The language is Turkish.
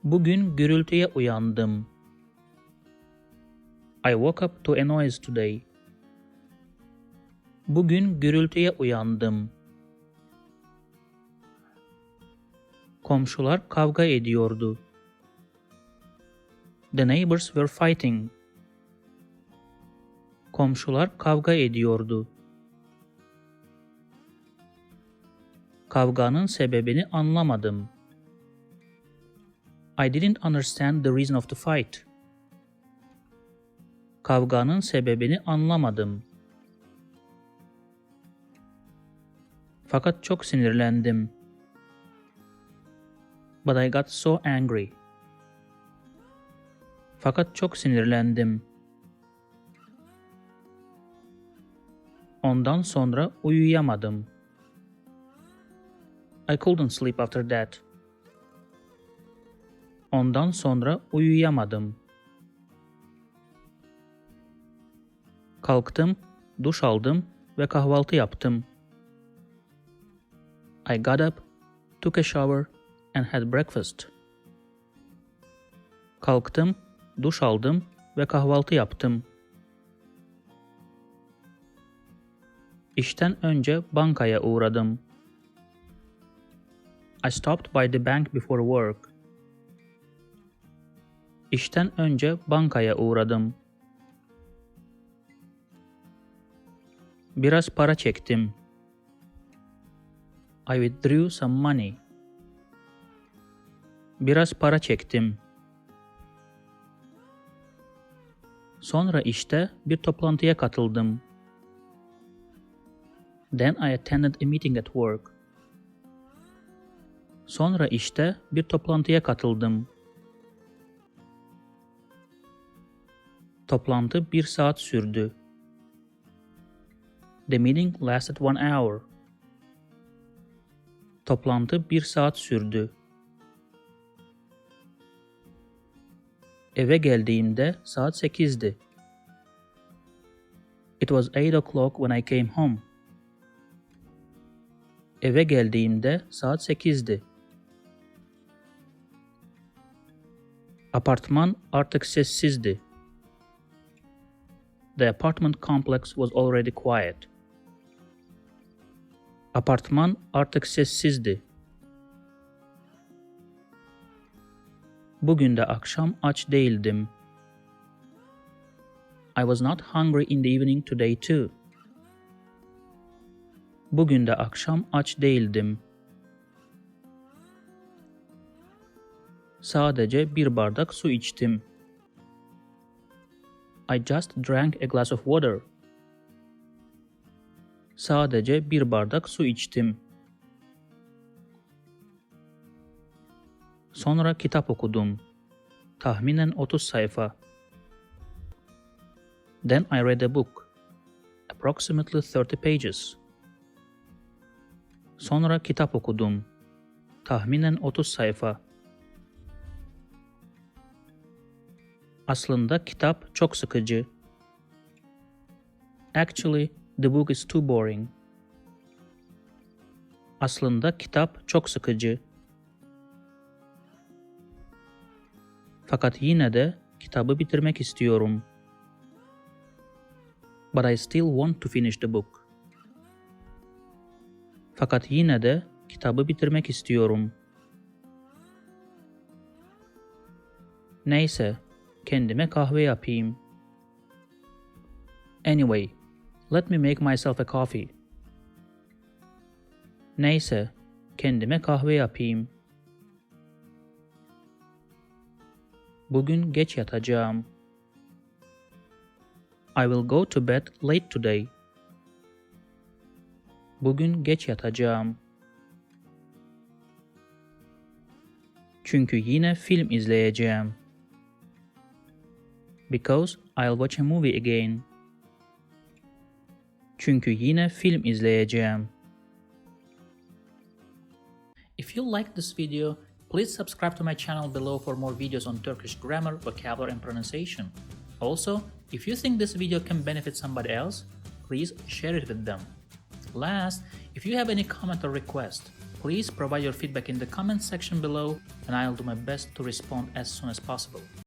Bugün gürültüye uyandım. I woke up to a noise today. Bugün gürültüye uyandım. Komşular kavga ediyordu. The neighbors were fighting. Komşular kavga ediyordu. Kavganın sebebini anlamadım. I didn't understand the reason of the fight. Kavganın sebebini anlamadım. Fakat çok sinirlendim. But I got so angry. Fakat çok sinirlendim. Ondan sonra uyuyamadım. I couldn't sleep after that. Ondan sonra uyuyamadım. Kalktım, duş aldım ve kahvaltı yaptım. I got up, took a shower and had breakfast. Kalktım, duş aldım ve kahvaltı yaptım. İşten önce bankaya uğradım. I stopped by the bank before work. İşten önce bankaya uğradım. Biraz para çektim. I withdrew some money. Biraz para çektim. Sonra işte bir toplantıya katıldım. Then I attended a meeting at work. Sonra işte bir toplantıya katıldım. Toplantı 1 saat sürdü. The meeting lasted 1 hour. Toplantı 1 saat sürdü. Eve geldiğimde saat 8'di. It was 8 o'clock when I came home. Eve geldiğimde saat 8'di. Apartman artık sessizdi. The apartment complex was already quiet. Apartman artık sessizdi. Bugün de akşam aç değildim. I was not hungry in the evening today too. Bugün de akşam aç değildim. Sadece bir bardak su içtim. I just drank a glass of water. Sadece bir bardak su içtim. Sonra kitap okudum. Tahminen 30 sayfa. Then I read a book. Approximately 30 pages. Sonra kitap okudum. Tahminen 30 sayfa. Aslında kitap çok sıkıcı. Actually, the book is too boring. Aslında kitap çok sıkıcı. Fakat yine de kitabı bitirmek istiyorum. But I still want to finish the book. Fakat yine de kitabı bitirmek istiyorum. Neyse, kendime kahve yapayım. Anyway, let me make myself a coffee. Neyse, kendime kahve yapayım. Bugün geç yatacağım. I will go to bed late today. Bugün geç yatacağım. Çünkü yine film izleyeceğim. Because I'll watch a movie again. Çünkü yine film izleyeceğim. If you like this video, please subscribe to my channel below for more videos on Turkish grammar, vocabulary and pronunciation. Also, if you think this video can benefit somebody else, please share it with them. Last, if you have any comment or request, Please provide your feedback in the comment section below and I'll do my best to respond as soon as possible.